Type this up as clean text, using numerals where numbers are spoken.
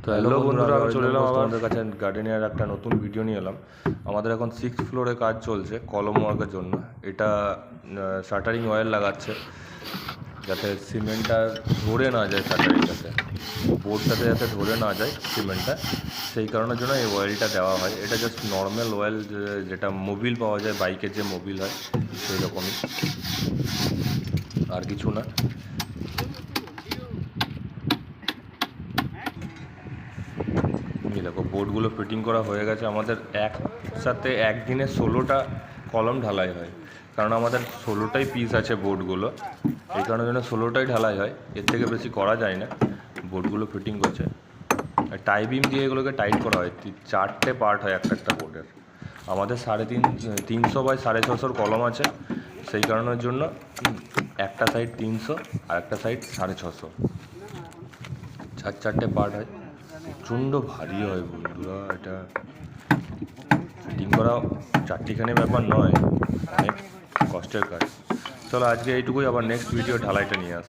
তো হ্যালো বন্ধুরা, আমি চলে এলাম আমাদের কাছে গার্ডেনিয়ার একটা নতুন ভিডিও নিয়ে এলাম। আমাদের এখন 6th ফ্লোরে কাজ চলছে কলম ওয়ার্কের জন্য। এটা শাটারিং ওয়্যার লাগাচ্ছে যাতে সিমেন্টটা ধরে না যায়, শাটারিংটাতে বোর্ডটাতে যাতে ধরে না যায় সিমেন্টটা, সেই কারণের জন্য এই অয়েলটা দেওয়া হয়। এটা জাস্ট নর্মাল অয়েল, যেটা মোবিল পাওয়া যায়, বাইকের যে মোবিল হয় সেই রকমই, আর কিছু না। দেখো বোর্ডগুলো ফিটিং করা হয়ে গেছে। আমাদের একসাথে একদিনে 16টা কলম ঢালাই হয়, কারণ আমাদের 16টাই পিস আছে বোর্ডগুলো, এই কারণের জন্য 16টাই ঢালাই হয়, এর থেকে বেশি করা যায় না। বোর্ডগুলো ফিটিং করছে, টাই বিম দিয়ে এগুলোকে টাইট করা হয়। 4টে পার্ট হয় একটা একটা বোর্ডের। আমাদের 350 বাই 650 কলম আছে, সেই কারণের জন্য একটা সাইড 300 আর একটা সাইড 650, 4টে পার্ট হয়। প্রচণ্ড ভারী হয় বন্ধুরা, এটা ফিটিং করা চারটিখানি ব্যাপার নয়, অনেক কষ্টের কাজ। চলো আজকে এইটুকুই, আবার নেক্সট ভিডিও ঢালাইটা নিয়ে আস।